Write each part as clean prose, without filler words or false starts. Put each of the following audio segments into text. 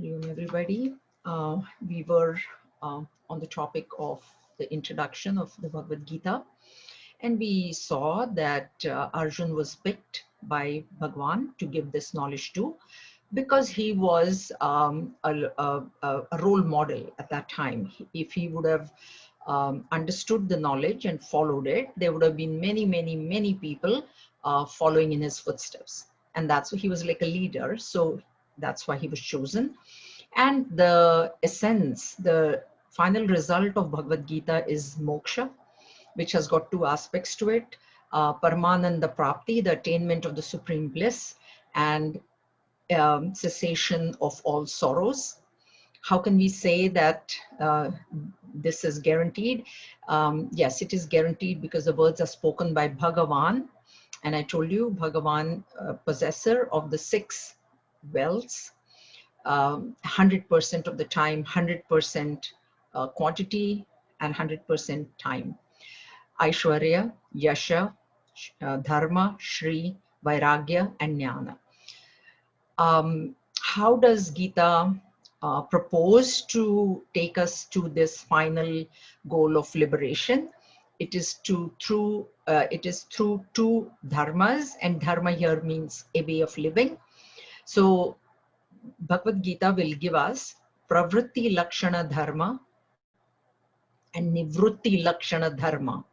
Hello, everybody. We were on the topic of the introduction of the Bhagavad Gita, and we saw that Arjun was picked by Bhagwan to give this knowledge to because he was a role model at that time. If he would have understood the knowledge and followed it, there would have been many people following in his footsteps. And that's why he was like a leader. So that's why he was chosen. And the essence, the final result of Bhagavad Gita is moksha, which has got two aspects to it. Paramananda Prapti, the attainment of the supreme bliss, and cessation of all sorrows. How can we say that this is guaranteed? Yes, it is guaranteed because the words are spoken by Bhagavan. And I told you, Bhagavan, possessor of the six wealths, 100% of the time, 100% quantity, and 100% time. Aishwarya, Yasha, Dharma, Shri, Vairagya, and Jnana. How does Gita propose to take us to this final goal of liberation? It is through two dharmas, and dharma here means a way of living. So Bhagavad Gita will give us pravritti lakshana dharma and nivrutti lakshana dharma.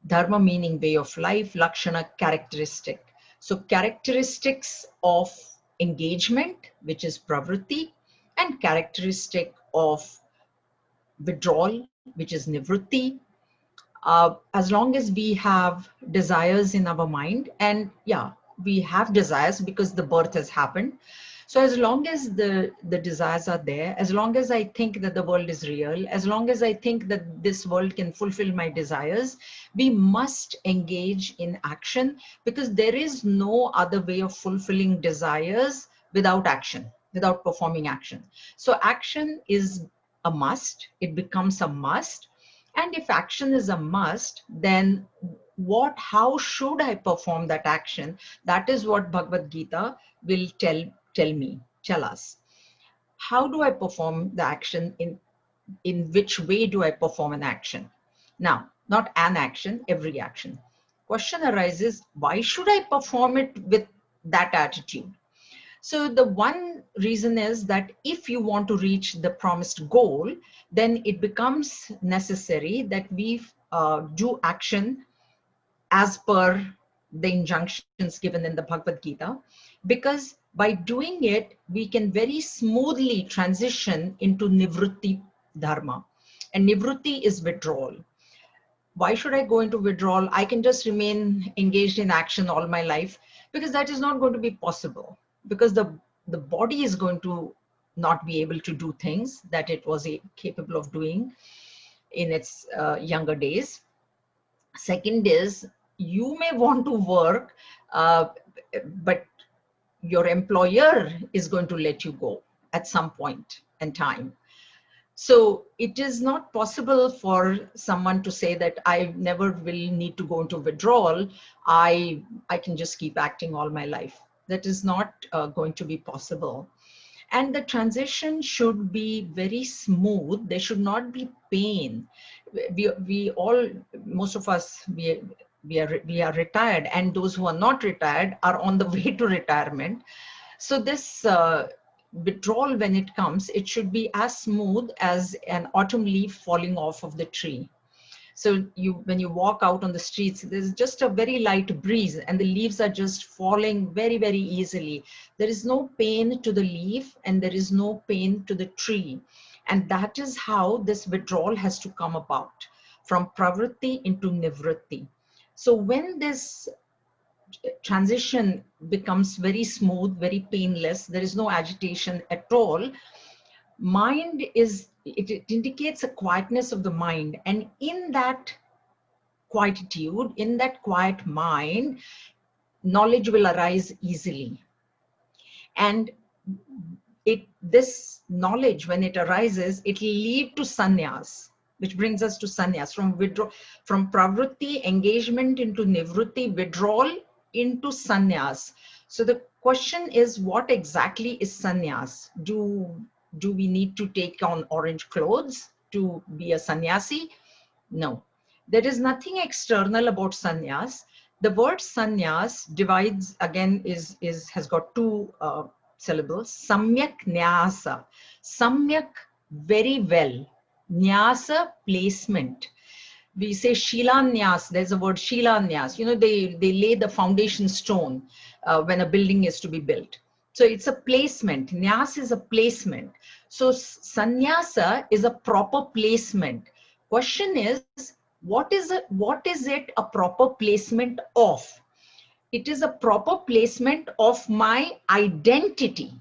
Dharma meaning way of life, lakshana characteristic. So characteristics of engagement, which is pravritti, and characteristic of withdrawal, which is nivrutti. As long as we have desires in our mind, and yeah, we have desires because the birth has happened. So as long as the desires are there, as long as I think that the world is real, as long as I think that this world can fulfill my desires, we must engage in action, because there is no other way of fulfilling desires without action, without performing action. So action is a must, it becomes a must. And if action is a must, then how should I perform that action? That is what Bhagavad Gita will tell us. How do I perform the action? In which way do I perform an action? Now, not an action, every action. Question arises, why should I perform it with that attitude? So the one reason is that if you want to reach the promised goal, then it becomes necessary that we do action as per the injunctions given in the Bhagavad Gita, because by doing it, we can very smoothly transition into nivrutti dharma. And nivrutti is withdrawal. Why should I go into withdrawal? I can just remain engaged in action all my life, because that is not going to be possible, because the body is going to not be able to do things that it was capable of doing in its younger days. Second is, you may want to work, but your employer is going to let you go at some point in time. So it is not possible for someone to say that I never will need to go into withdrawal. I can just keep acting all my life. That is not going to be possible. And the transition should be very smooth. There should not be pain. We all, most of us, we are retired, and those who are not retired are on the way to retirement. So this withdrawal, when it comes, it should be as smooth as an autumn leaf falling off of the tree. So when you walk out on the streets, there's just a very light breeze and the leaves are just falling very easily. There is no pain to the leaf and there is no pain to the tree. And that is how this withdrawal has to come about, from pravritti into nivritti. So when this transition becomes very smooth, very painless, there is no agitation at all, it indicates a quietness of the mind. And in that quietude, in that quiet mind, knowledge will arise easily. And this knowledge, when it arises, it will lead to sannyas, which brings us to sannyas, from pravritti, engagement, into nivrutti, withdrawal, into sannyas. So the question is, what exactly is sannyas? Do we need to take on orange clothes to be a sannyasi? No, there is nothing external about sannyas. The word sannyas divides again has got two syllables. Samyak nyasa. Samyak, very well. Nyasa, placement. We say shilanyas. There's a word shilanyas. You know, they lay the foundation stone when a building is to be built. So it's a placement. Nyas is a placement. So sannyasa is a proper placement. Question is, what is it a proper placement of? It is a proper placement of my identity.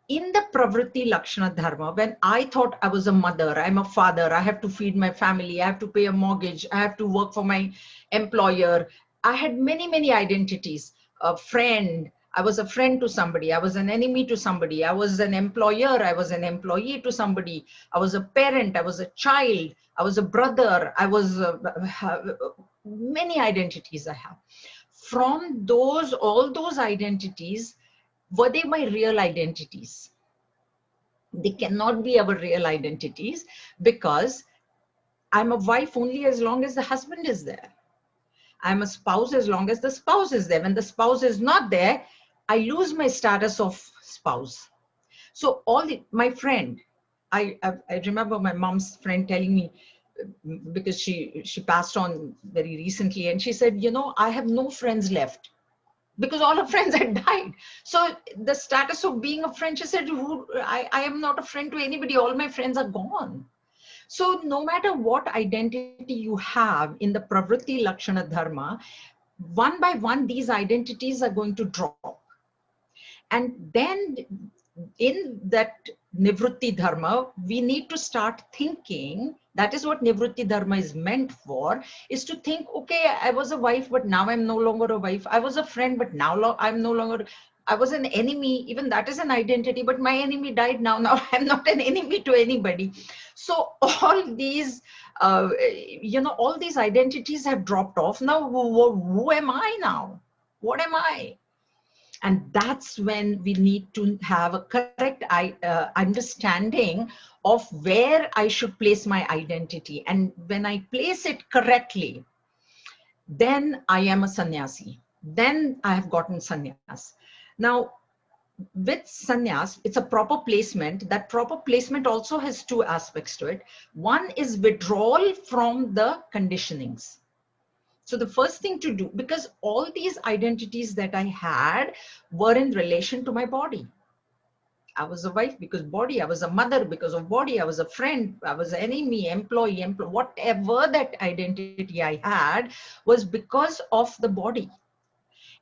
In the Pravritti Lakshana Dharma, when I thought I was a mother, I'm a father, I have to feed my family, I have to pay a mortgage, I have to work for my employer, I had many, many identities. A friend, I was a friend to somebody, I was an enemy to somebody, I was an employer, I was an employee to somebody, I was a parent, I was a child, I was a brother, I was many identities I have. From all those identities, were they my real identities? They cannot be our real identities, because I'm a wife only as long as the husband is there. I'm a spouse as long as the spouse is there. When the spouse is not there, I lose my status of spouse. So my friend, I remember my mom's friend telling me, because she passed on very recently, and she said, you know, I have no friends left, because all her friends had died. So the status of being a friend, she said, I am not a friend to anybody. All my friends are gone. So no matter what identity you have in the Pravritti Lakshana Dharma, one by one, these identities are going to drop. And then in that Nivrutti Dharma, we need to start thinking. That is what Nivrutti Dharma is meant for, is to think, okay, I was a wife, but now I'm no longer a wife. I was a friend, but now I'm no longer, I was an enemy, even that is an identity, but my enemy died now. Now I'm not an enemy to anybody. So all these, all these identities have dropped off. Now, who am I now? What am I? And that's when we need to have a correct understanding of where I should place my identity. And when I place it correctly, then I am a sannyasi. Then I have gotten sannyas. Now, with sannyas, it's a proper placement. That proper placement also has two aspects to it. One is withdrawal from the conditionings. So the first thing to do, because all these identities that I had were in relation to my body. I was a wife because body, I was a mother because of body, I was a friend, I was an enemy, employee, whatever that identity I had was because of the body.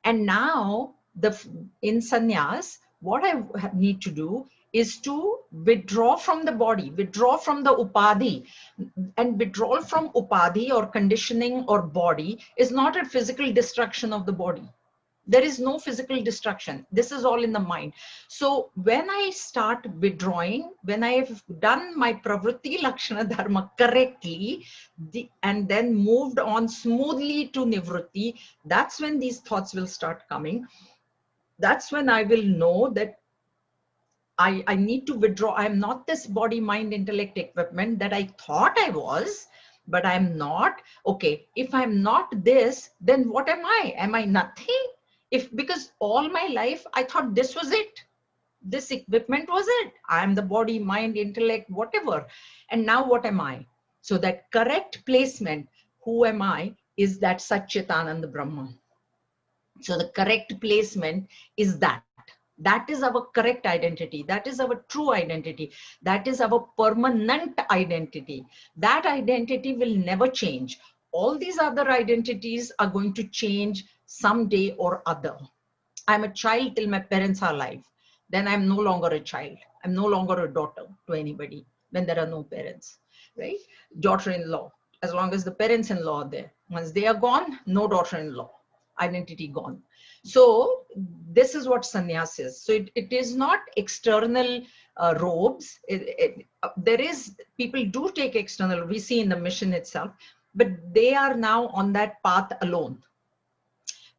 And now in sannyas, what I need to do is to withdraw from the body, withdraw from the upadhi. And withdrawal from upadhi or conditioning or body is not a physical destruction of the body. There is no physical destruction. This is all in the mind. So when I start withdrawing, when I have done my pravritti lakshana dharma correctly, and then moved on smoothly to nivritti, that's when these thoughts will start coming. That's when I will know that I need to withdraw. I'm not this body, mind, intellect equipment that I thought I was, but I'm not. Okay, if I'm not this, then what am I? Am I nothing? Because all my life I thought this was it. This equipment was it. I'm the body, mind, intellect, whatever. And now what am I? So that correct placement, who am I, is that Satchitananda Brahma. So the correct placement is that. That is our correct identity. That is our true identity. That is our permanent identity. That identity will never change. All these other identities are going to change someday or other. I'm a child till my parents are alive. Then I'm no longer a child. I'm no longer a daughter to anybody when there are no parents, right? Daughter-in-law, as long as the parents-in-law are there. Once they are gone, no daughter-in-law. Identity gone. So this is what sannyas is. So it is not external robes. People do take external, we see in the mission itself, but they are now on that path alone.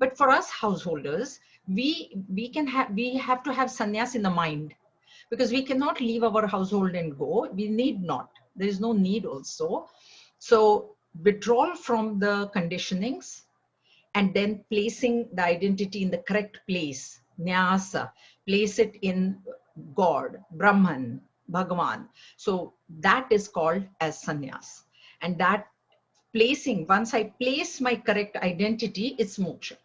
But for us householders, we have to have sannyas in the mind, because we cannot leave our household and go. We need not. There is no need also. So withdrawal from the conditionings, and then placing the identity in the correct place, nyasa, place it in God, Brahman, Bhagavan. So that is called as sannyas. And that placing, once I place my correct identity, it's moksha.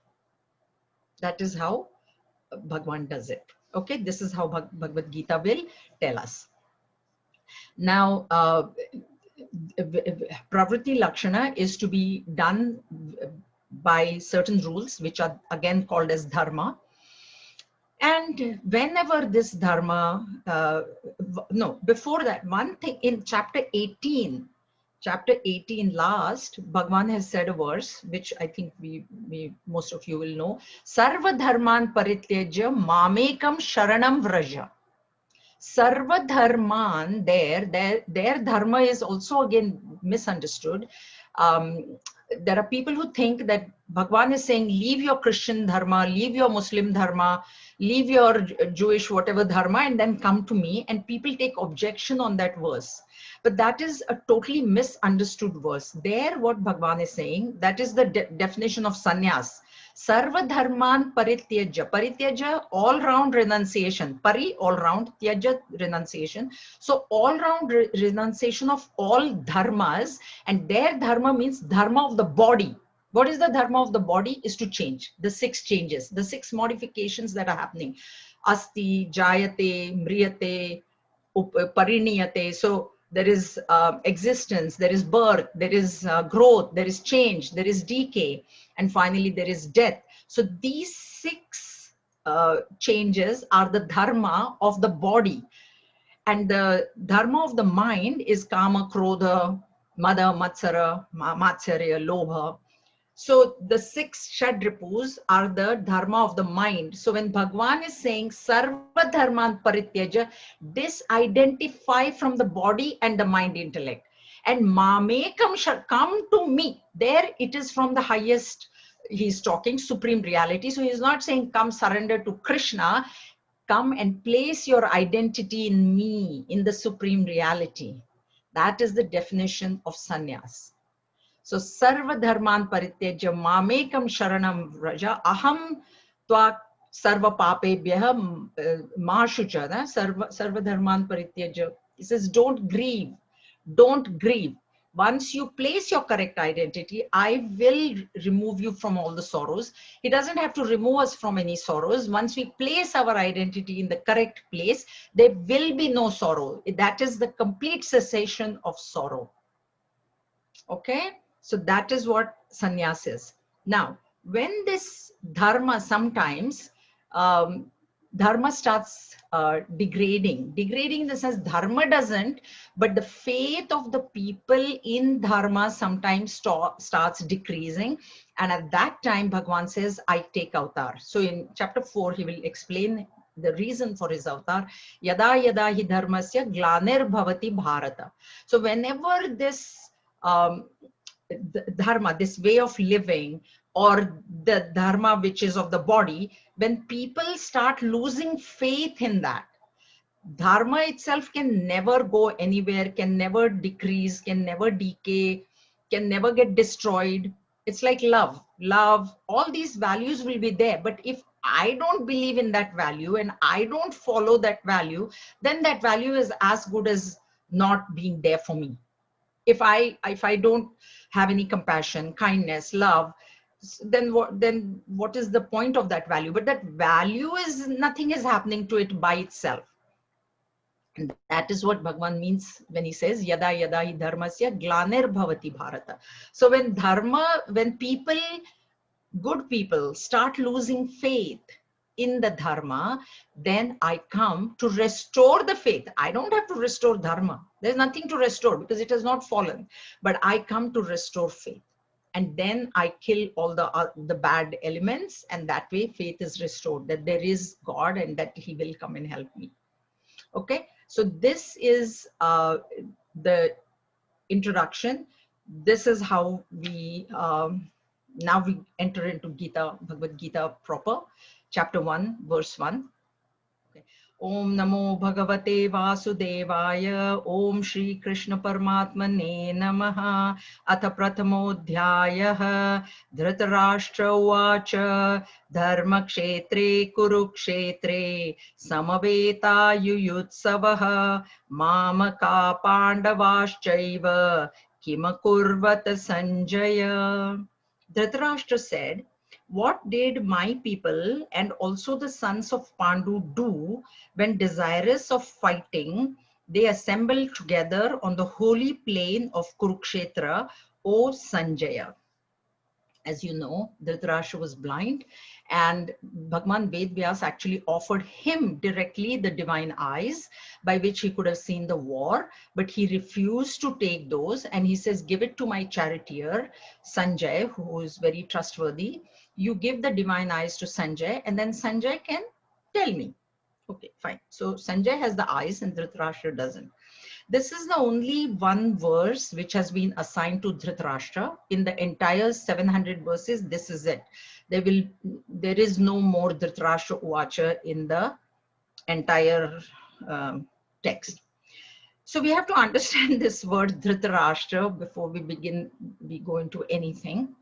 That is how Bhagavan does it. Okay, this is how Bhagavad Gita will tell us. Now, Pravritti Lakshana is to be done by certain rules, which are again called as dharma. And whenever this dharma, no, before that, one thing in chapter 18 last, Bhagavan has said a verse, which I think we most of you will know. Sarva dharman parityajya mamekam sharanam vraja. Sarva dharman, their dharma is also again misunderstood. There are people who think that Bhagavan is saying, leave your Christian dharma, leave your Muslim dharma, leave your Jewish whatever dharma, and then come to me. And people take objection on that verse. But that is a totally misunderstood verse. There, what Bhagavan is saying, that is the definition of sannyas. Sarva dharman parityaja. Parityaja, all round renunciation. Pari, all round. Tyaja, renunciation. So all round renunciation of all dharmas, and their dharma means dharma of the body. What is the dharma of the body? Is to change. The 6 changes, the 6 modifications that are happening. Asti, jayate, mriyate, pariniyate. So there is existence, there is birth, there is growth, there is change, there is decay, and finally there is death. So these 6 changes are the dharma of the body. And the dharma of the mind is kama, krodha, mada, matsara, matsarya, lobha. So the 6 shadripus are the dharma of the mind. So when Bhagavan is saying sarva dharman parityaja, disidentify from the body and the mind intellect. And mamekam come to me. There it is from the highest, he's talking supreme reality. So he's not saying come surrender to Krishna. Come and place your identity in me, in the supreme reality. That is the definition of sannyas. So sarva dharman parityajya mamekam sharanam vraja aham tva sarva papebhyah mahashucha. Sarva dharman parityajya. He says, don't grieve. Don't grieve. Once you place your correct identity, I will remove you from all the sorrows. He doesn't have to remove us from any sorrows. Once we place our identity in the correct place, there will be no sorrow. That is the complete cessation of sorrow. Okay? So that is what sannyas is. Now, when this dharma sometimes, dharma starts degrading in the sense dharma doesn't, but the faith of the people in dharma sometimes starts decreasing. And at that time, Bhagavan says, I take avatar. So in chapter 4, he will explain the reason for his avatar. Yada yada hi dharmasya glanir bhavati bharata. So whenever this dharma, this way of living, or the dharma which is of the body, when people start losing faith in that, dharma itself can never go anywhere, can never decrease, can never decay, can never get destroyed. It's like love, all these values will be there. But if I don't believe in that value and I don't follow that value, then that value is as good as not being there for me. If I don't have any compassion, kindness, love, then what is the point of that value? But that value is, nothing is happening to it by itself. And that is what Bhagavan means when he says yada yada hi dharmasya glanir bhavati bharata. So when dharma, when people, good people, start losing faith in the dharma, then I come to restore the faith. I don't have to restore dharma. There's nothing to restore because it has not fallen. But I come to restore faith. And then I kill all the bad elements, and that way faith is restored, that there is God and that he will come and help me. Okay, so this is the introduction. This is how we Now we enter into Gita, Bhagavad Gita proper, chapter 1, verse 1. Om Namo Bhagavate Vasudevaya. Om Shri Krishna Paramatmane Namaha. Atha Prathamodhyayah. Dhritarashtra Uvacha. Dharma Kshetre Kurukshetre. Samaveta Yuyutsavaha. Mamaka Pandavaschaiva. Kimakurvata Sanjaya. Dhritarashtra said, "What did my people and also the sons of Pandu do when desirous of fighting? They assembled together on the holy plain of Kurukshetra, O Sanjaya." As you know, Dhritarashtra was blind, and Bhagwan Vedvyas actually offered him directly the divine eyes by which he could have seen the war, but he refused to take those, and he says, "Give it to my charioteer, Sanjay, who is very trustworthy. You give the divine eyes to Sanjay, and then Sanjay can tell me." Okay, fine. So Sanjay has the eyes and Dhritarashtra doesn't. This is the only one verse which has been assigned to Dhritarashtra. In the entire 700 verses, this is it. There is no more Dhritarashtra Uvacha in the entire text. So we have to understand this word Dhritarashtra before we go into anything.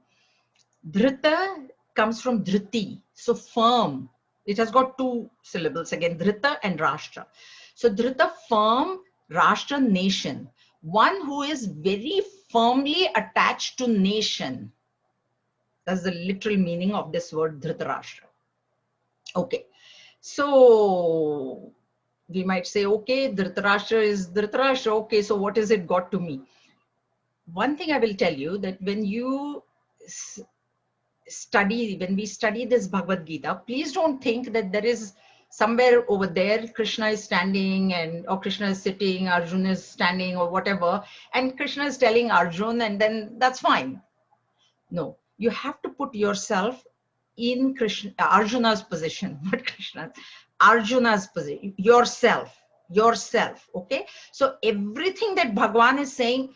Dhrita comes from Dhriti, so firm. It has got two syllables again, Dhrita and Rashtra. So Dhrita, firm, Rashtra, nation. One who is very firmly attached to nation. That's the literal meaning of this word Dhritarashtra. Okay, so we might say, okay, Dhritarashtra is Dhritarashtra. Okay, so what has it got to me? One thing I will tell you, that when we study this Bhagavad Gita, please don't think that there is somewhere over there Krishna is standing or Krishna is sitting, Arjuna is standing or whatever, and Krishna is telling Arjuna, and then that's fine. No, you have to put yourself in Arjuna's position, not Krishna's, Arjuna's position, yourself, okay? So everything that Bhagwan is saying,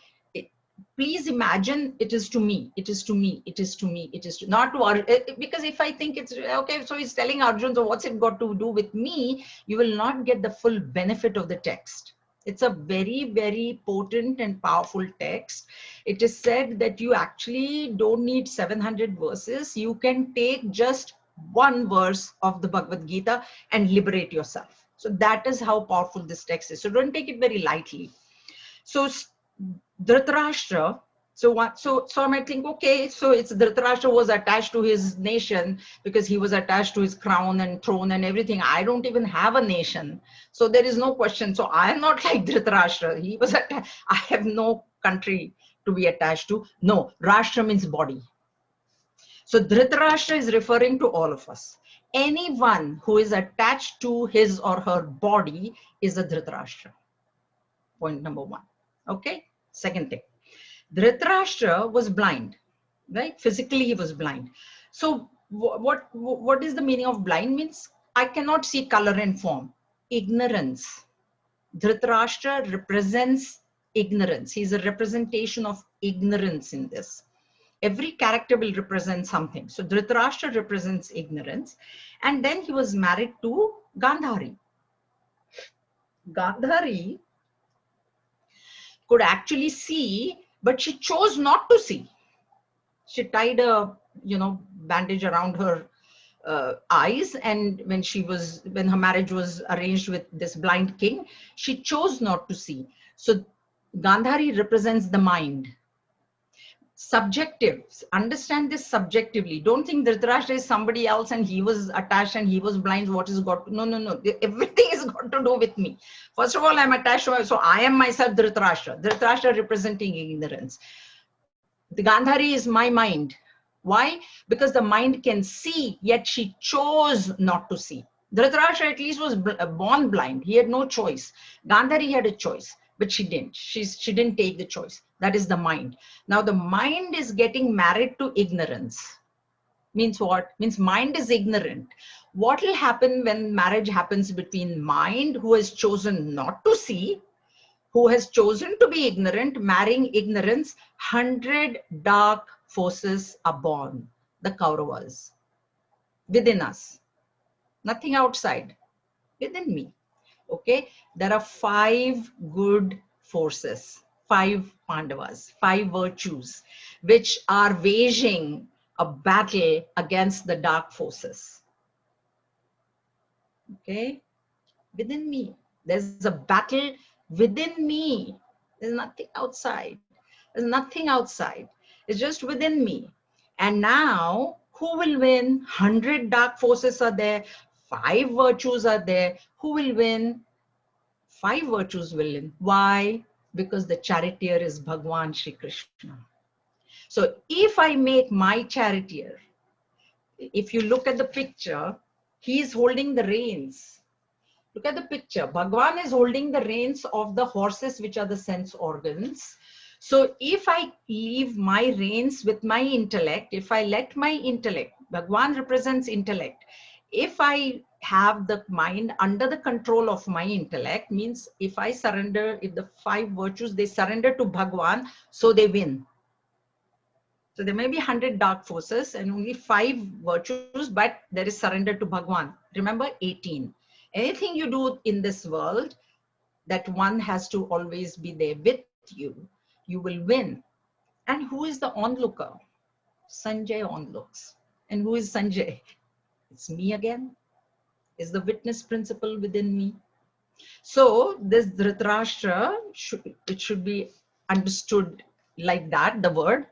please imagine it is to me, it is to me, it is to me, it is to, not to Arjuna. Because if I think it's, okay, so he's telling Arjuna, so what's it got to do with me? You will not get the full benefit of the text. It's a very, very potent and powerful text. It is said that you actually don't need 700 verses. You can take just one verse of the Bhagavad Gita and liberate yourself. So that is how powerful this text is. So don't take it very lightly. So Dhritarashtra, so I might think, okay, so it's Dhritarashtra was attached to his nation because he was attached to his crown and throne and everything. I don't even have a nation, so there is no question. So I am not like Dhritarashtra. He was I have no country to be attached to. No, Rashtra means body. So Dhritarashtra is referring to all of us. Anyone who is attached to his or her body is a Dhritarashtra. Point number one. Okay. Second thing, Dhritarashtra was blind, right? Physically, he was blind. So what is the meaning of blind? Means I cannot see color and form. Ignorance. Dhritarashtra represents ignorance. He's a representation of ignorance in this. Every character will represent something. So Dhritarashtra represents ignorance. And then he was married to Gandhari. Gandhari could actually see, but she chose not to see. She tied a bandage around her eyes, and when her marriage was arranged with this blind king, she chose not to see. So Gandhari represents the mind. Subjective. Understand this subjectively. Don't think Dhritarashtra is somebody else and he was attached and he was blind. What is got? No. Everything is got to do with me. First of all, I'm attached to, so I am myself Dhritarashtra. Dhritarashtra representing ignorance. The Gandhari is my mind. Why? Because the mind can see, yet she chose not to see. Dhritarashtra at least was born blind. He had no choice. Gandhari had a choice, but she didn't. She didn't take the choice. That is the mind. Now the mind is getting married to ignorance. Means what? Means mind is ignorant. What will happen when marriage happens between mind, who has chosen not to see, who has chosen to be ignorant, marrying ignorance? 100 dark forces are born, the Kauravas, within us, nothing outside, within me. Okay, there are 5 good forces, 5 Pandavas, 5 virtues, which are waging a battle against the dark forces. Okay, within me, there's a battle within me. There's nothing outside. There's nothing outside. It's just within me. And now, who will win? 100 dark forces are there, 5 virtues are there. Who will win? 5 virtues will win. Why? Because the charioteer is Bhagwan Shri Krishna. So if I make my charioteer, if you look at the picture, he is holding the reins. Look at the picture. Bhagwan is holding the reins of the horses, which are the sense organs. So if I leave my reins with my intellect, if I let my intellect, Bhagwan represents intellect. If I have the mind under the control of my intellect, means if I surrender, if the 5 virtues, they surrender to Bhagwan, so they win. So there may be 100 dark forces and only 5 virtues, but there is surrender to Bhagwan. Remember 18. Anything you do in this world, that one has to always be there with you, you will win. And who is the onlooker? Sanjay onlooks. And who is Sanjay? It's me again. Is the witness principle within me. So this Dhritarashtra, it should be understood like that, the word.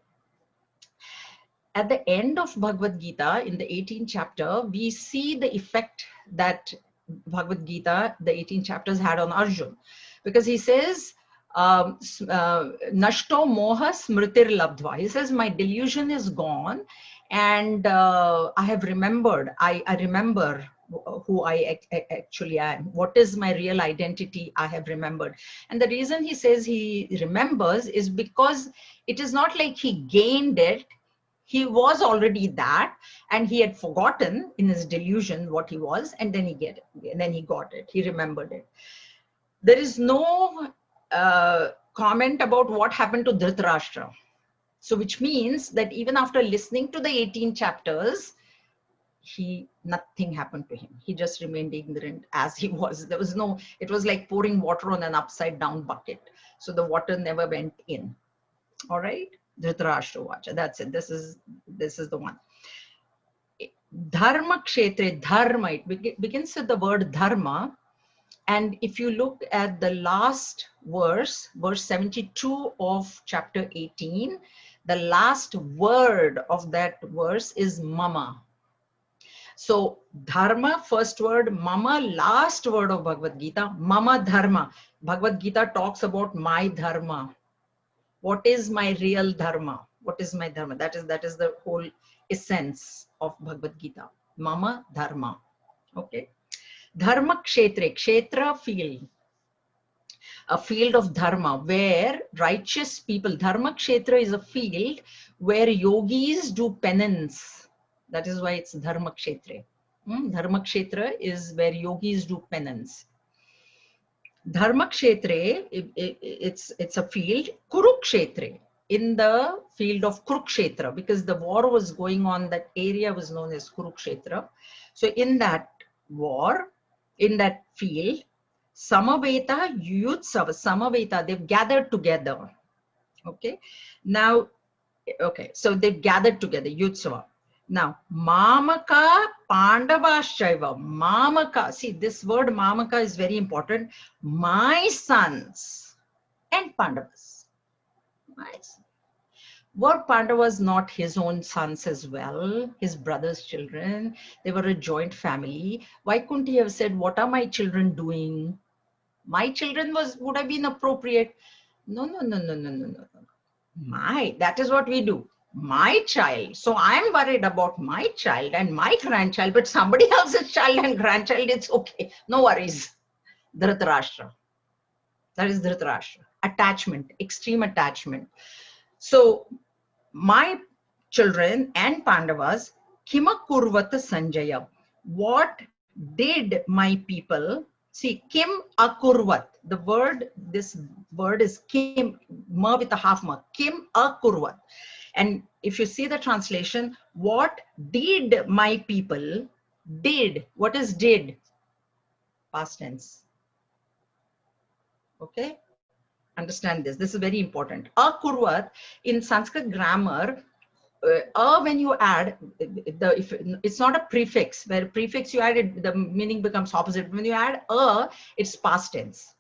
At the end of Bhagavad Gita, in the 18th chapter, we see the effect that Bhagavad Gita, the 18 chapters had on Arjun. Because he says, Nashto moha smritir labdva. He says, my delusion is gone and I have remembered, I remember who I actually am. What is my real identity? I have remembered. And the reason he says he remembers is because it is not like he gained it. He was already that, and he had forgotten in his delusion what he was, and then he got it. He remembered it. There is no comment about what happened to Dhritarashtra. So, which means that even after listening to the 18 chapters, nothing happened to him. He just remained ignorant as he was. There was no. It was like pouring water on an upside down bucket. So the water never went in. All right. Dhritarashtra Vacha. That's it. This is the one. Dharma kshetre, dharma. It begins with the word dharma. And if you look at the last verse, verse 72 of chapter 18, the last word of that verse is mama. So dharma, first word, mama, last word of Bhagavad Gita, mama dharma. Bhagavad Gita talks about my dharma. What is my real dharma? What is my dharma? That is the whole essence of Bhagavad Gita. Mama dharma. Okay. Dharma kshetre. Kshetra field. A field of dharma where righteous people, dharma kshetra is a field where yogis do penance. That is why it's dharma kshetra. Dharma kshetra is where yogis do penance. Dharma kshetre, it's a field, Kurukshetre, in the field of Kurukshetra, because the war was going on, that area was known as Kurukshetra. So in that war, in that field, Samaveta, Yutsava, Samaveta, they've gathered together. Okay. Now, okay, so they've gathered together, Yutsava. Now, Mamaka Pandavaschaiva. Mamaka, see this word Mamaka is very important. My sons and Pandavas. My sons. Were Pandavas not his own sons as well? His brother's children? They were a joint family. Why couldn't he have said, what are my children doing? My children would have been appropriate. No. That is what we do. My child. So I'm worried about my child and my grandchild, but somebody else's child and grandchild, it's okay. No worries. Dhritarashtra. That is Dhritarashtra. Attachment, extreme attachment. So my children and Pandavas, Kima Kurvata Sanjaya. What did my people, see, Kim Akurvat, the word, this word is Kim, ma with a half ma, Kim Akurvat. And if you see the translation, what did my people did? What is did? Past tense. Okay, understand this. This is very important. Akurvat in Sanskrit grammar, when you add if it's not a prefix, where prefix you add it, the meaning becomes opposite. When you add it's past tense.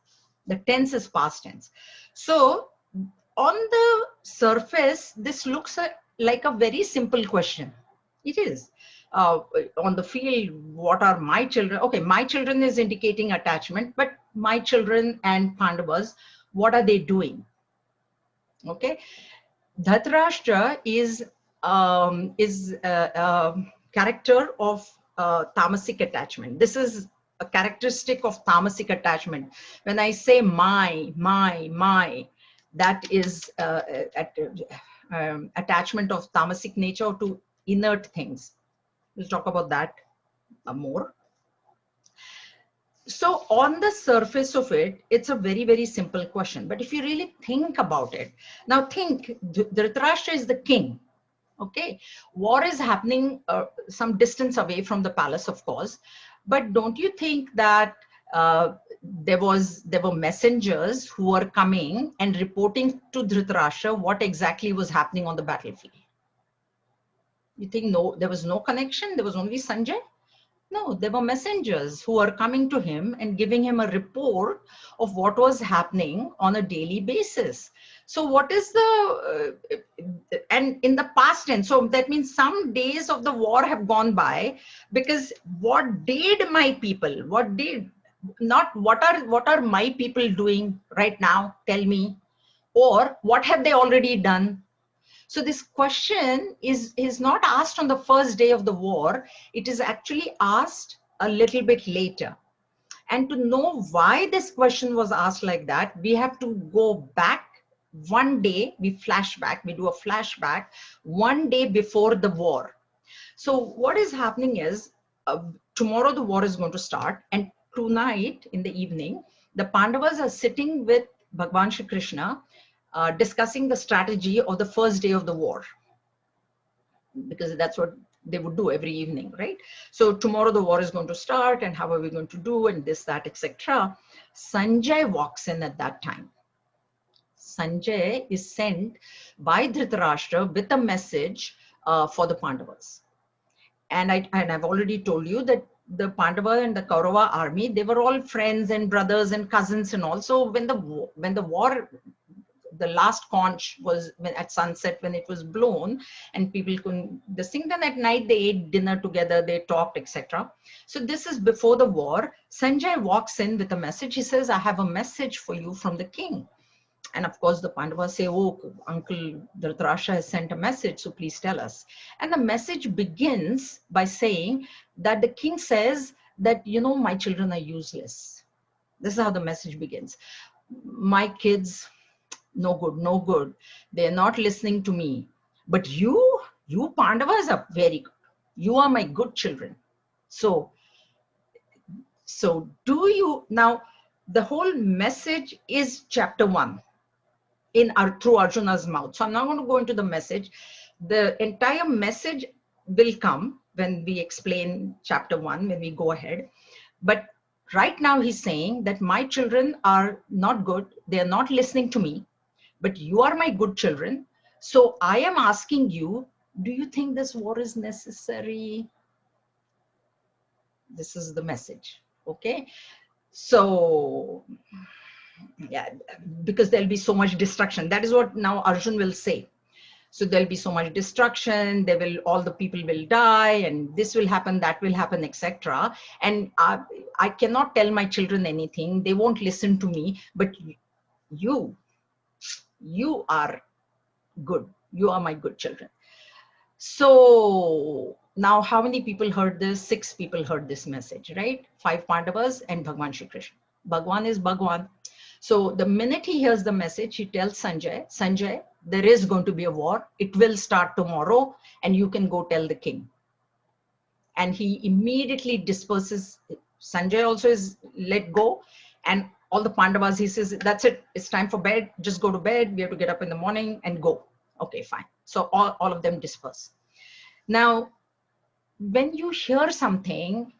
The tense is past tense. So on the surface, this looks like a very simple question. It is. On the field, what are my children? Okay, my children is indicating attachment, but my children and Pandavas, what are they doing? Okay, Dhritarashtra is a character of tamasic attachment. This is a characteristic of tamasic attachment. When I say my, that is attachment of tamasic nature to inert things. We'll talk about that more. So on the surface of it, it's a very, very simple question. But if you really think about it, now think, Dhritarashtra is the king. Okay, war is happening some distance away from the palace, of course. But don't you think that there were messengers who were coming and reporting to Dhritarashtra what exactly was happening on the battlefield? You think no, there was no connection? There was only Sanjay? No, there were messengers who were coming to him and giving him a report of what was happening on a daily basis. So what is and in the past tense, so that means some days of the war have gone by, because what did my people, not what are my people doing right now, tell me, or what have they already done? So this question is not asked on the first day of the war. It is actually asked a little bit later. And to know why this question was asked like that, we have to go back one day, we do a flashback one day before the war. So what is happening is, tomorrow the war is going to start, and tonight in the evening, the Pandavas are sitting with Bhagwan Shri Krishna, discussing the strategy of the first day of the war, because that's what they would do every evening, right? So tomorrow the war is going to start, and how are we going to do, and this, that, etc. Sanjay walks in at that time. Sanjay is sent by Dhritarashtra with a message for the Pandavas. And I've already told you that the Pandava and the Kaurava army, they were all friends and brothers and cousins and all. So when the war, the last conch was at sunset, when it was blown and people couldn't sing, then at night they ate dinner together, they talked, etc. So this is before the war. Sanjay walks in with a message. He says, I have a message for you from the king. And of course the Pandavas say, oh, Uncle Dhritarashtra has sent a message, so please tell us. And the message begins by saying that the king says that, my children are useless. This is how the message begins. My kids, no good. They're not listening to me. But you Pandavas are very good. You are my good children. So do you, now the whole message is chapter 1 through Arjuna's mouth. So I'm not going to go into the message. The entire message will come when we explain chapter 1, when we go ahead. But right now he's saying that my children are not good. They are not listening to me. But you are my good children. So I am asking you, do you think this war is necessary? This is the message. Okay. So, yeah, because there'll be so much destruction. That is what now Arjun will say. So there'll be so much destruction. All the people will die, and this will happen, that will happen, etc. And I cannot tell my children anything. They won't listen to me. But you are good. You are my good children. So now how many people heard this? 6 people heard this message, right? 5 Pandavas and Bhagwan Shri Krishna. Bhagwan is Bhagwan. So the minute he hears the message, he tells Sanjay, there is going to be a war. It will start tomorrow, and you can go tell the king. And he immediately disperses. Sanjay also is let go, and all the Pandavas, he says, that's it, it's time for bed, just go to bed, we have to get up in the morning and go. Okay, fine. So all of them disperse. Now, when you hear something,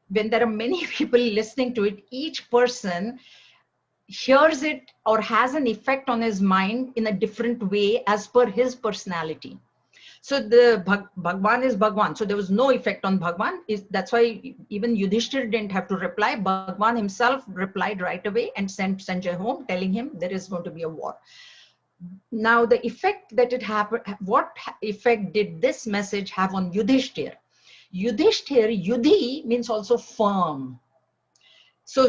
when there are many people listening to it, each person hears it or has an effect on his mind in a different way as per his personality. So the Bhagwan is Bhagwan. So there was no effect on Bhagwan. That's why even Yudhishthir didn't have to reply. Bhagwan himself replied right away and sent Sanjay home, telling him there is going to be a war. Now the effect that it happened, what effect did this message have on Yudhishthir? Yudhishthir, Yudhi means also firm. So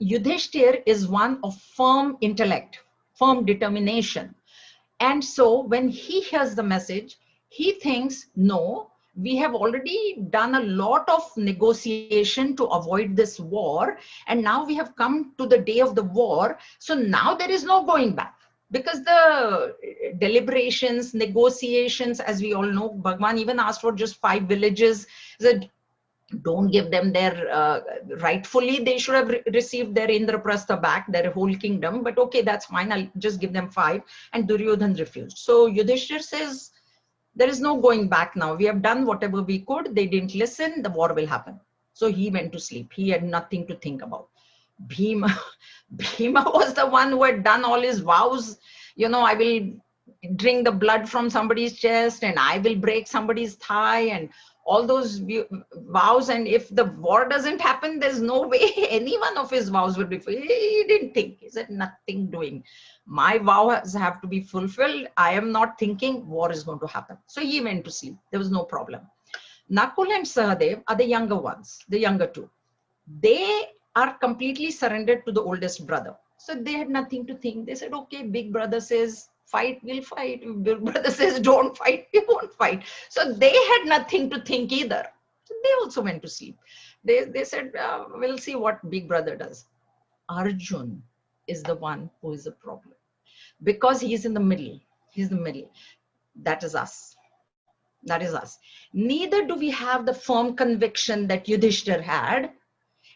Yudhishthir is one of firm intellect, firm determination. And so when he hears the message, he thinks, no, we have already done a lot of negotiation to avoid this war. And now we have come to the day of the war. So now there is no going back. Because the deliberations, negotiations, as we all know, Bhagwan even asked for just 5 villages. That don't give them their rightfully they should have received their Indraprastha back, their whole kingdom, but okay, that's fine, I'll just give them 5. And Duryodhan refused. So Yudhishthir says there is no going back now, we have done whatever we could, they didn't listen, the war will happen. So he went to sleep, he had nothing to think about. Bhima was the one who had done all his vows, you know, I will drink the blood from somebody's chest and I will break somebody's thigh and all those vows, and if the war doesn't happen, there's no way any one of his vows would be fulfilled. He didn't think, he said nothing doing, my vows have to be fulfilled, I am not thinking war is going to happen. So he went to sleep, there was no problem. Nakul and Sahadev are the younger ones, the younger two. They are completely surrendered to the oldest brother. So they had nothing to think. They said, okay, big brother says fight, we'll fight. If big brother says don't fight, we won't fight. So they had nothing to think either. So they also went to sleep. They said, we'll see what big brother does. Arjun is the one who is the problem. Because he's in the middle. He's the middle. That is us. That is us. Neither do we have the firm conviction that Yudhishthir had,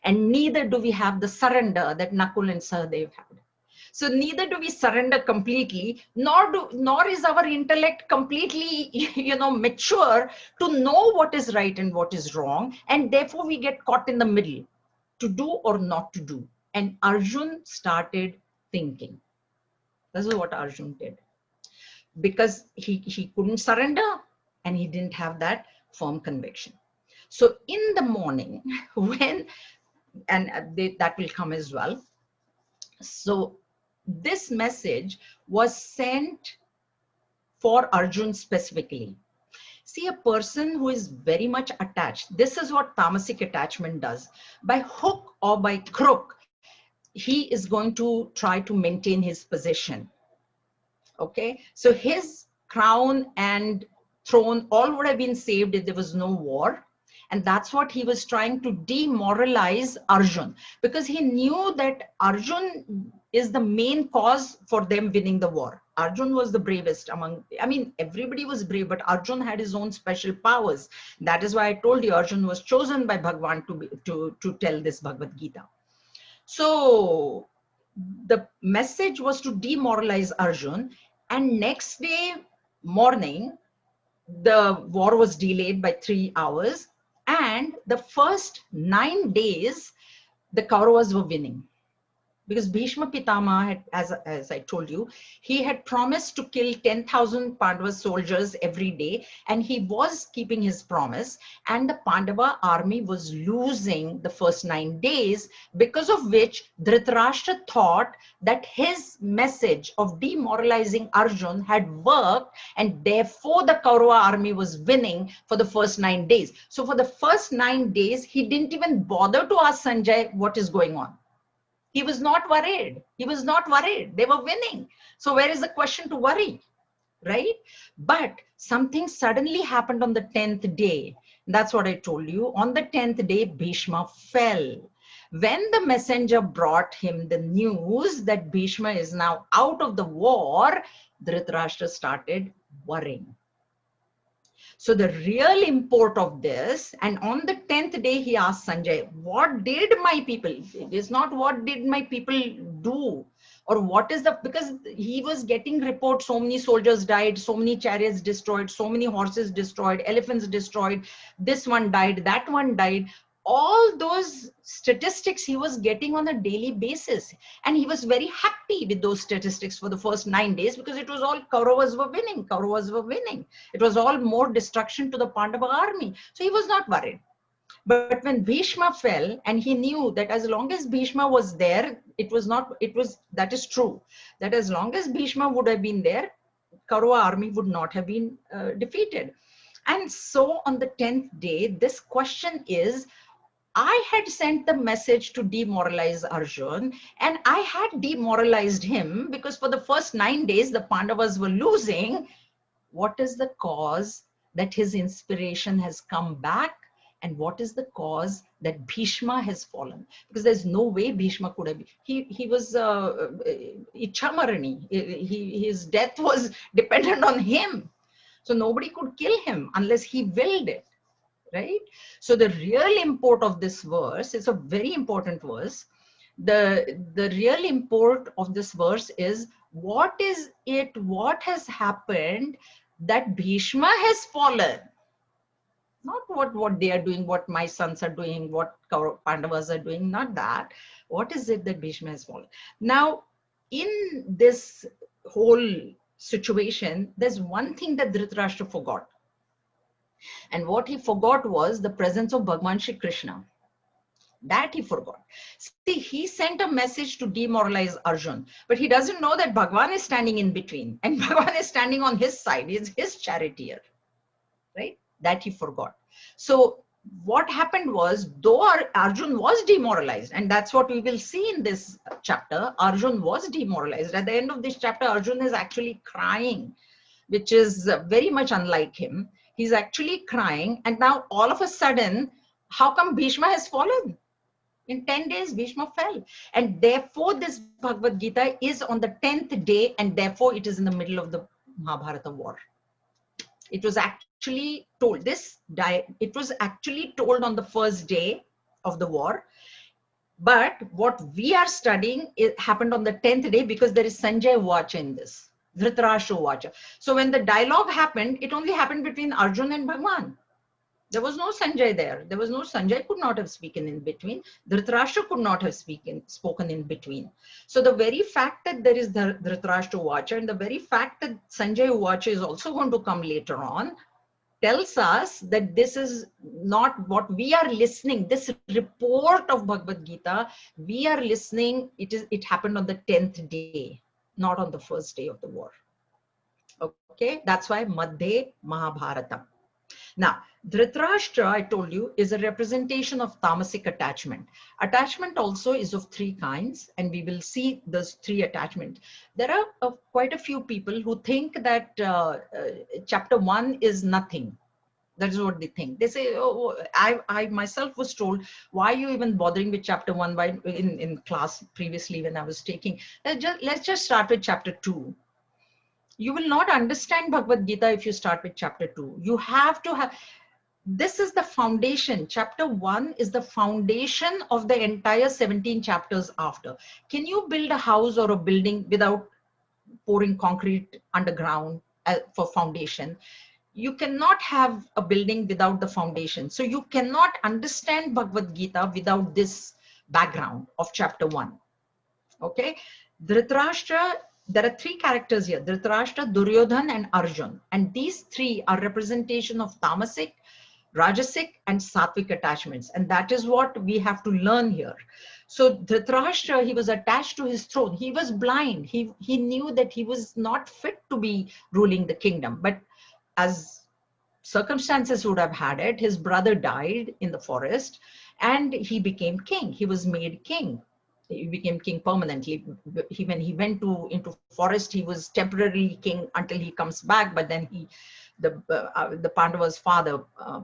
and neither do we have the surrender that Nakul and Sahadev had. So neither do we surrender completely, nor is our intellect completely, mature to know what is right and what is wrong, and therefore we get caught in the middle, to do or not to do. And Arjun started thinking. This is what Arjun did, because he couldn't surrender and he didn't have that firm conviction. So in the morning, that will come as well. So this message was sent for Arjun specifically. See, a person who is very much attached, this is what tamasic attachment does. By hook or by crook, he is going to try to maintain his position. Okay, so his crown and throne all would have been saved if there was no war. And that's what he was trying to demoralize Arjun, because he knew that Arjun is the main cause for them winning the war. Arjun was the bravest among, everybody was brave, but Arjun had his own special powers. That is why I told you Arjun was chosen by Bhagwan to tell this Bhagavad Gita. So the message was to demoralize Arjun, and next day morning, the war was delayed by 3 hours. And the first 9 days, the Kauravas were winning. Because Bhishma Pitama had, as I told you, he had promised to kill 10,000 Pandava soldiers every day, and he was keeping his promise. And the Pandava army was losing the first 9 days, because of which Dhritarashtra thought that his message of demoralizing Arjun had worked, and therefore the Kaurava army was winning for the first 9 days. So for the first 9 days, he didn't even bother to ask Sanjay what is going on. He was not worried. He was not worried. They were winning. So where is the question to worry, right? But something suddenly happened on the 10th day. That's what I told you. On the 10th day, Bhishma fell. When the messenger brought him the news that Bhishma is now out of the war, Dhritarashtra started worrying. So the real import of this, and on the 10th day, he asked Sanjay, what did my people, it is not what did my people do, Or what is the, because he was getting reports, so many soldiers died, so many chariots destroyed, so many horses destroyed, elephants destroyed, this one died, that one died. All those statistics he was getting on a daily basis. And he was very happy with those statistics for the first 9 days, because it was all Kauravas were winning, Kauravas were winning. It was all more destruction to the Pandava army. So he was not worried. But when Bhishma fell, and he knew that as long as Bhishma was there, that is true, that as long as Bhishma would have been there, Kaurava army would not have been defeated. And so on the 10th day, this question is, I had sent the message to demoralize Arjun, and I had demoralized him because for the first 9 days, the Pandavas were losing. What is the cause that his inspiration has come back? And what is the cause that Bhishma has fallen? Because there's no way Bhishma could have been. He was Ichamarani. His death was dependent on him. So nobody could kill him unless he willed it, right? So the real import of this verse is a very important verse. The real import of this verse is, what has happened that Bhishma has fallen? Not what they are doing, what my sons are doing, what Pandavas are doing, not that. What is it that Bhishma has fallen? Now, in this whole situation, there's one thing that Dhritarashtra forgot. And what he forgot was the presence of Bhagavan Shri Krishna. That he forgot. See, he sent a message to demoralize Arjun, but he doesn't know that Bhagavan is standing in between, and Bhagavan is standing on his side. He's his charioteer, right? That he forgot. So what happened was, though Arjun was demoralized, and that's what we will see in this chapter, Arjun was demoralized. At the end of this chapter, Arjun is actually crying, which is very much unlike him. He's actually crying, and now all of a sudden, how come Bhishma has fallen? In 10 days, Bhishma fell. And therefore, this Bhagavad Gita is on the 10th day, and therefore it is in the middle of the Mahabharata war. It was actually told, it was actually told on the first day of the war. But what we are studying, it happened on the 10th day, because there is Sanjay Vacha in this, Dhritarashtra Vacha. So when the dialogue happened, it only happened between Arjun and Bhagwan. There was no Sanjay there. There was no, Sanjay could not have spoken in between. Dhritarashtra could not have spoken in between. So the very fact that there is the Dhritarashtra Vacha, and the very fact that Sanjay Vacha is also going to come later on, tells us that this is not what we are listening. This report of Bhagavad Gita, we are listening, it happened on the 10th day, not on the first day of the war. Okay, that's why Madhye Mahabharata. Now, Dhritarashtra, I told you, is a representation of tamasic attachment. Attachment also is of 3 kinds, and we will see those 3 attachments. There are quite a few people who think that chapter 1 is nothing. That is what they think. They say, oh, I myself was told, why are you even bothering with chapter 1 in class previously when I was taking? Let's just start with chapter 2. You will not understand Bhagavad Gita if you start with chapter 2. You have to have, this is the foundation. Chapter 1 is the foundation of the entire 17 chapters after. Can you build a house or a building without pouring concrete underground for foundation? You cannot have a building without the foundation. So you cannot understand Bhagavad Gita without this background of chapter 1. Okay? Dhritarashtra, there are 3 characters here, Dhritarashtra, Duryodhan, and Arjun. And these 3 are representation of tamasic, rajasic, and sattvic attachments. And that is what we have to learn here. So Dhritarashtra, he was attached to his throne. He was blind. He knew that he was not fit to be ruling the kingdom. But as circumstances would have had it, his brother died in the forest, and he became king. He was made king. He became king permanently. When he went into forest, he was temporarily king until he comes back. But then the Pandava's father,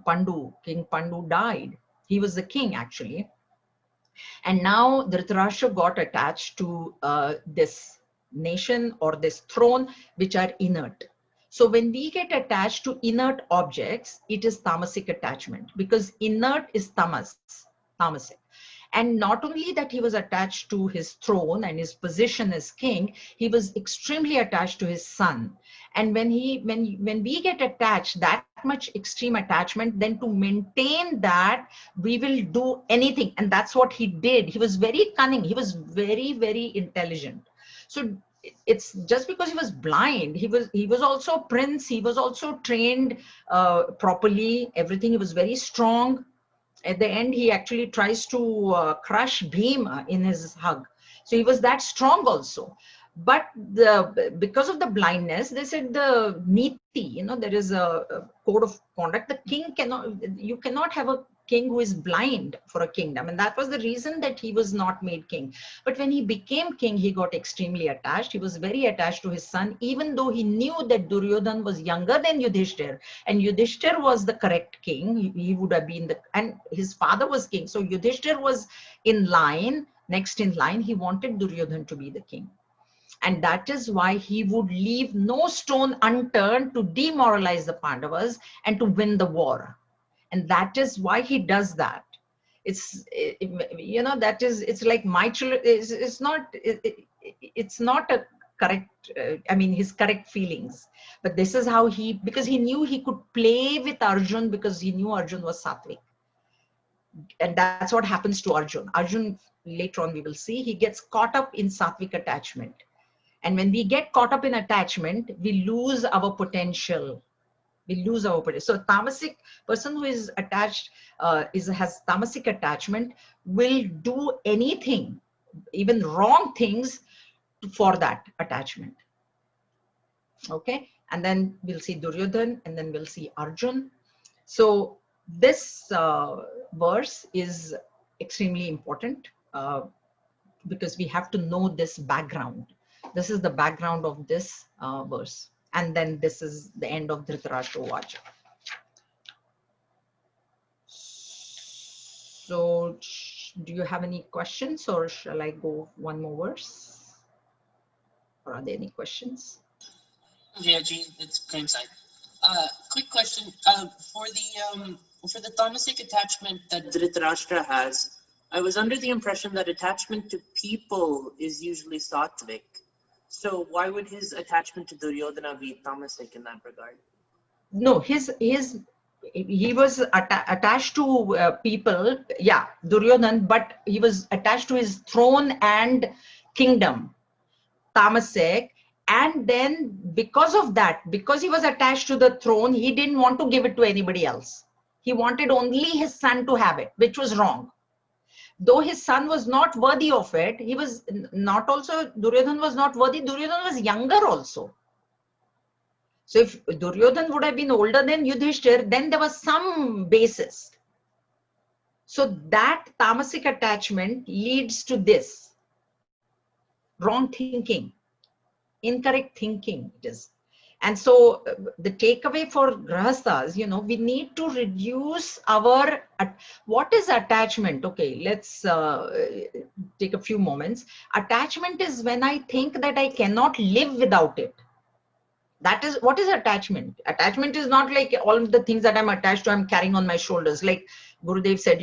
Pandu, King Pandu, died. He was the king actually. And now Dhritarashtra got attached to this nation or this throne, which are inert. So when we get attached to inert objects, it is tamasic attachment, because inert is tamasic. And not only that he was attached to his throne and his position as king, he was extremely attached to his son. And when we get attached, that much extreme attachment, then to maintain that, we will do anything. And that's what he did. He was very cunning. He was very, very intelligent. So it's just because he was blind, he was also prince, he was also trained properly, everything. He was very strong. At the end, he actually tries to crush Bhima in his hug. So he was that strong also. But because of the blindness, they said the niti, there is a code of conduct. The king you cannot have a king who is blind for a kingdom. And that was the reason that he was not made king. But when he became king, he got extremely attached. He was very attached to his son, even though he knew that Duryodhan was younger than Yudhishthir. And Yudhishthir was the correct king. He would have been and his father was king. So Yudhishthir was in line, next in line. He wanted Duryodhan to be the king. And that is why he would leave no stone unturned to demoralize the Pandavas and to win the war. And that is why he does that. It's it's like my children. It's not a correct, his correct feelings. But this is how because he knew he could play with Arjun, because he knew Arjun was Sattvic. And that's what happens to Arjun. Arjun, later on we will see, he gets caught up in Sattvic attachment. And when we get caught up in attachment, we lose our potential. So tamasic person who is attached, has tamasic attachment, will do anything, even wrong things, for that attachment. Okay, and then we'll see Duryodhan, and then we'll see Arjun. So this verse is extremely important because we have to know this background. This is the background of this verse. And then this is the end of Dhritarashtra Vacha. So do you have any questions, or shall I go one more verse? Or are there any questions? Yeah, Jean, it's coincide. Quick question. For the tamasic attachment that Dhritarashtra has, I was under the impression that attachment to people is usually sattvic. So why would his attachment to Duryodhana be tamasic in that regard? No, he was attached to people, yeah, Duryodhan, but he was attached to his throne and kingdom, tamasic. And then because of that, because he was attached to the throne, he didn't want to give it to anybody else. He wanted only his son to have it, which was wrong. Though his son was not worthy of it, he was not also, Duryodhan was not worthy. Duryodhan was younger also. So if Duryodhan would have been older than Yudhishthir, then there was some basis. So that tamasic attachment leads to this wrong thinking, incorrect thinking it is. And so the takeaway for grahasthas, we need to reduce our, what is attachment? Okay, let's take a few moments. Attachment is when I think that I cannot live without it. That is, what is attachment? Attachment is not like all of the things that I'm attached to, I'm carrying on my shoulders. Like Gurudev said,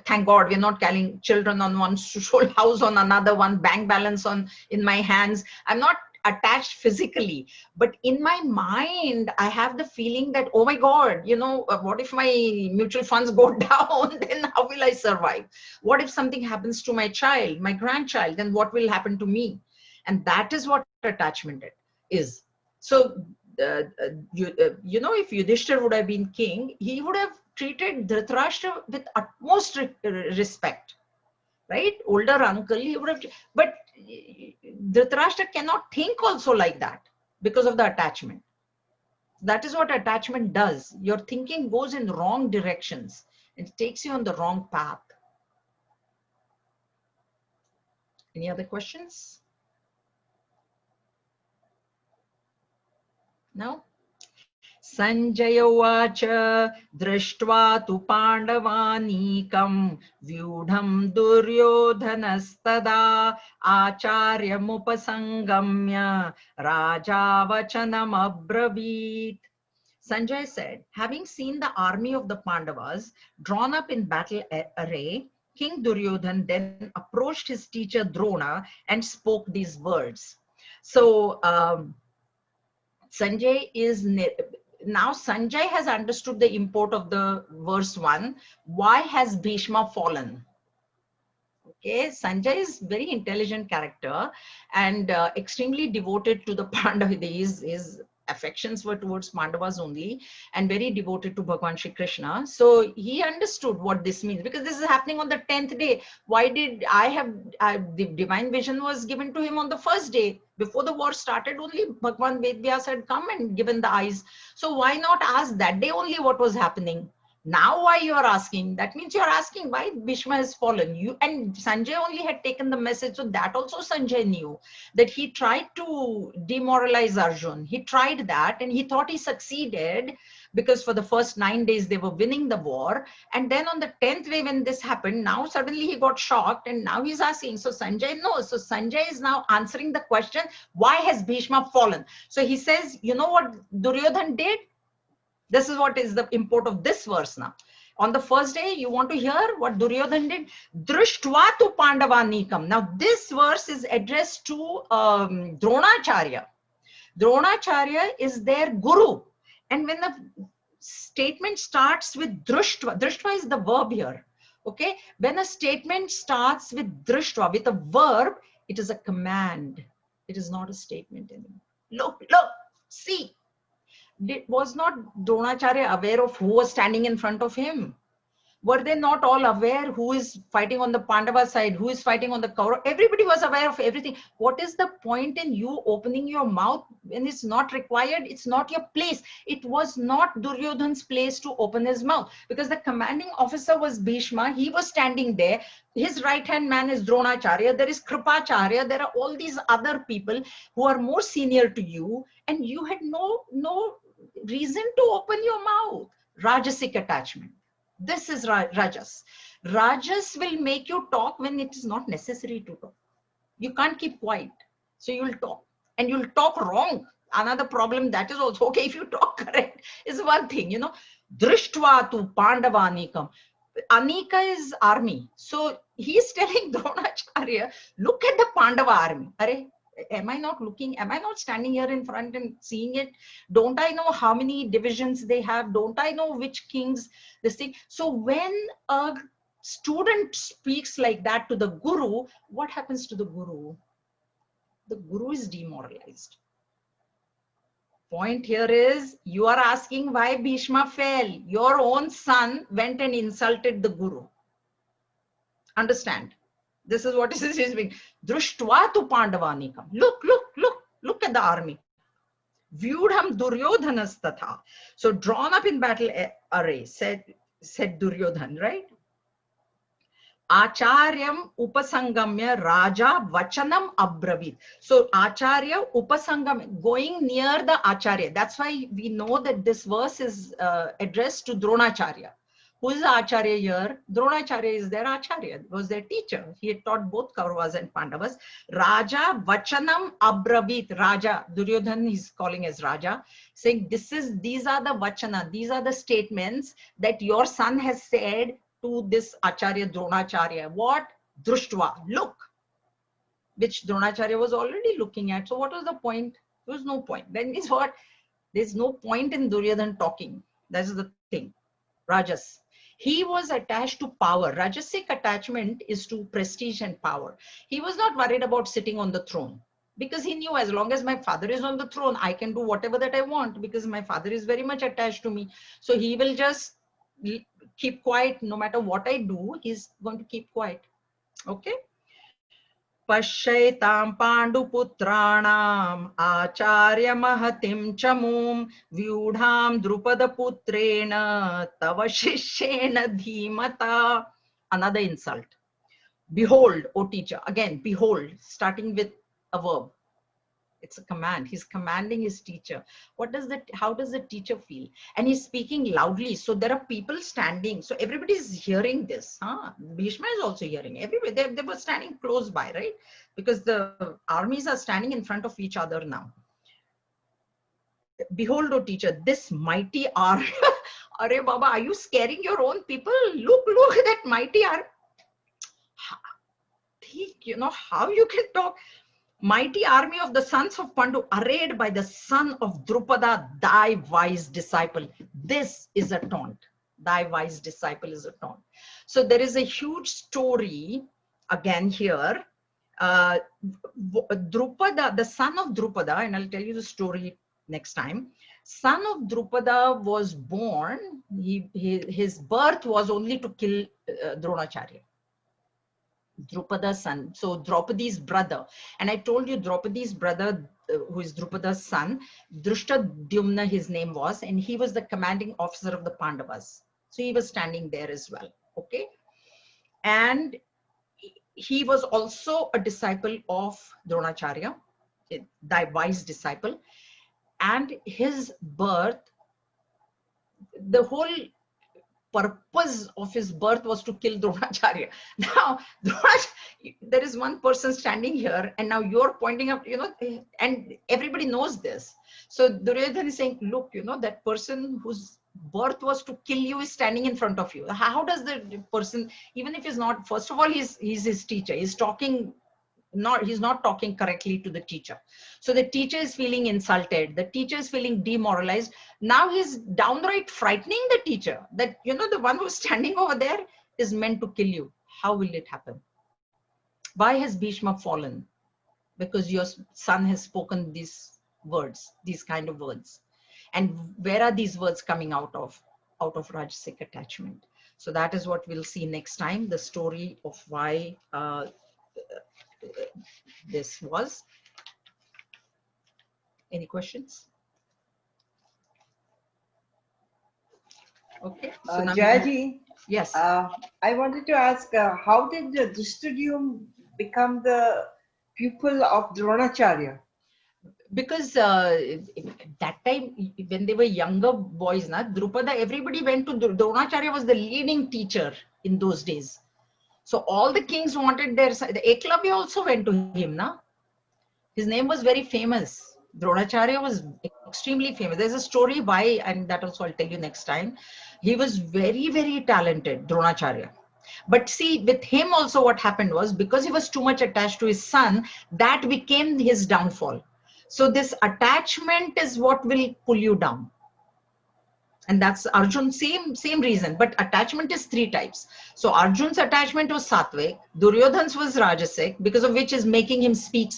thank God we're not carrying children on one shoulder, house on another, one bank balance in my hands. I'm not attached physically, but in my mind, I have the feeling that, oh my God, what if my mutual funds go down? Then how will I survive? What if something happens to my child, my grandchild? Then what will happen to me? And that is what attachment is. So, if Yudhishthir would have been king, he would have treated Dhritarashtra with utmost respect, right? Older uncle, he would have, but Dhritarashtra cannot think also like that because of the attachment. That is what attachment does. Your thinking goes in wrong directions. It takes you on the wrong path. Any other questions? No? Sanjaya Uvacha Drishtva tu Pandavanīkam Vyudham Duryodhanastada Acharyam Upasangamya Raja Vachanam Abravīt. Sanjay said, having seen the army of the Pandavas drawn up in battle array, King Duryodhan then approached his teacher Drona and spoke these words. So Sanjay is now Sanjay has understood the import of the verse 1. Why has Bhishma fallen? Okay, Sanjay is very intelligent character and extremely devoted to the Pandavas. His affections were towards Pandavas only and very devoted to Bhagwan Shri Krishna. So he understood what this means because this is happening on the 10th day. Why did the divine vision was given to him on the first day? Before the war started, only Bhagwan Vedvyas had come and given the eyes. So why not ask that day only what was happening? Now why you are asking? That means you are asking why Bhishma has fallen. You and Sanjay only had taken the message, so that also Sanjay knew that he tried to demoralize Arjun. He tried that and he thought he succeeded because for the first 9 days they were winning the war. And then on the 10th day when this happened, now suddenly he got shocked and now he's asking. So Sanjay knows. So Sanjay is now answering the question, why has Bhishma fallen? So he says, you know what Duryodhan did? This is what is the import of this verse now. On the first day, you want to hear what Duryodhan did? Drishtva tu Pandavanikam. Now, this verse is addressed to Dronacharya. Dronacharya is their guru. And when the statement starts with Drishtva, Drishtva is the verb here. Okay? When a statement starts with Drishtva, with a verb, it is a command. It is not a statement anymore. Look, see. Was not Dronacharya aware of who was standing in front of him? Were they not all aware who is fighting on the Pandava side, who is fighting on the Kaurav? Everybody was aware of everything. What is the point in you opening your mouth when it's not required? It's not your place. It was not Duryodhan's place to open his mouth because the commanding officer was Bhishma. He was standing there. His right-hand man is Dronacharya. There is Kripacharya. There are all these other people who are more senior to you, and you had no reason to open your mouth. Rajasic attachment. This is Rajas. Rajas will make you talk when it is not necessary to talk. You can't keep quiet. So you'll talk and you'll talk wrong. Another problem that is also okay if you talk correct is one thing, you know. Drishtva tu Pandava Anikam. Anika is army. So he's telling Dronacharya, look at the Pandava army. Are, am I not looking? Am I not standing here in front and seeing it? Don't I know how many divisions they have? Don't I know which kings this thing? So when a student speaks like that to the guru, what happens to the guru? The guru is demoralized. Point here is you are asking why Bhishma fell. Your own son went and insulted the guru. Understand? This is what is being. Drishtva tu Pandavanikam. Look at the army. Vyudham Duryodhanas tatha. So drawn up in battle array, said Duryodhan, right? Acharyam upasangamya Raja Vachanam Abravit. So Acharya upasangam, going near the Acharya. That's why we know that this verse is addressed to Dronacharya. Who is the Acharya here? Dronacharya is their Acharya, was their teacher. He had taught both Kauravas and Pandavas. Raja Vachanam Abravit. Raja, Duryodhan is calling as Raja, saying these are the Vachana, these are the statements that your son has said to this Acharya Dronacharya. What? Drishtva, look, which Dronacharya was already looking at. So what was the point? There was no point. Then is what? There's no point in Duryodhan talking. That's the thing. Rajas. He was attached to power. Rajasic attachment is to prestige and power. He was not worried about sitting on the throne because he knew as long as my father is on the throne, I can do whatever that I want because my father is very much attached to me. So he will just keep quiet. No matter what I do, he's going to keep quiet. Okay. Pashaitam Panduputranam Acharya Mahatim Chamum Vyudham Drupada Putrena Tava Shishena Dhimata. Another insult. Behold, O teacher. Again, behold, starting with a verb. It's a command. He's commanding his teacher. How does the teacher feel? And he's speaking loudly. So there are people standing. So everybody is hearing this. Bhishma is also hearing. Everybody, they were standing close by, right? Because the armies are standing in front of each other now. Behold, O teacher, this mighty army. Arey Baba, are you scaring your own people? Look at that mighty army. He, how you can talk? Mighty army of the sons of Pandu, arrayed by the son of Drupada, thy wise disciple. This is a taunt. Thy wise disciple is a taunt. So there is a huge story again here. Drupada, the son of Drupada, and I'll tell you the story next time. Son of Drupada was born. His birth was only to kill Dronacharya. Drupada's son, so Draupadi's brother. And I told you Draupadi's brother, who is Drupada's son, Drishtadyumna his name was, and he was the commanding officer of the Pandavas. So he was standing there as well, okay? And he was also a disciple of Dronacharya, thy wise disciple. And his birth, the whole purpose of his birth was to kill Dronacharya. Now, there is one person standing here, and now you're pointing up, and everybody knows this. So Duryodhana is saying, look, that person whose birth was to kill you is standing in front of you. How does the person, even if he's not, first of all, he's his teacher, he's not talking correctly to the teacher. So the teacher is feeling insulted. The teacher is feeling demoralized. Now he's downright frightening the teacher that, the one who's standing over there is meant to kill you. How will it happen? Why has Bhishma fallen? Because your son has spoken these words, these kind of words. And where are these words coming out of? Out of Rajasic attachment. So that is what we'll see next time, the story of why this was. Any questions? Okay. So Jayaji, yes. I wanted to ask, how did Drishtadyumna become the pupil of Dronacharya? Because that time, when they were younger boys, Drupada, everybody went to Dronacharya was the leading teacher in those days. So all the kings wanted their side. The Eklavya also went to him. His name was very famous. Dronacharya was extremely famous. There's a story why, and that also I'll tell you next time. He was very, very talented, Dronacharya. But see, with him also what happened was, because he was too much attached to his son, that became his downfall. So this attachment is what will pull you down. And that's Arjun, same reason, but attachment is 3 types. So Arjun's attachment was Sattvic, Duryodhan's was Rajasic, because of which is making him speak.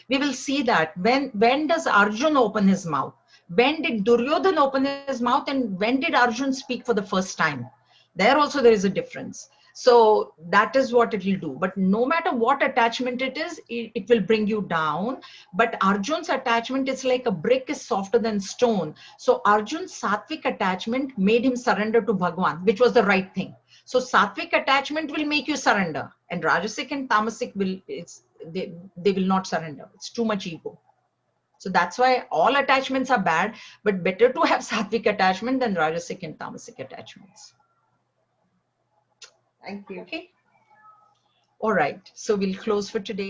We will see that. When does Arjun open his mouth? When did Duryodhan open his mouth, and when did Arjun speak for the first time? There also there is a difference. So that is what it will do. But no matter what attachment it is, it will bring you down. But Arjun's attachment is like a brick is softer than stone. So Arjun's Sattvic attachment made him surrender to Bhagwan, which was the right thing. So Sattvic attachment will make you surrender. And Rajasic and Tamasic they will not surrender. It's too much ego. So that's why all attachments are bad, but better to have Sattvic attachment than Rajasic and Tamasic attachments. Thank you. Okay. All right. So we'll close for today.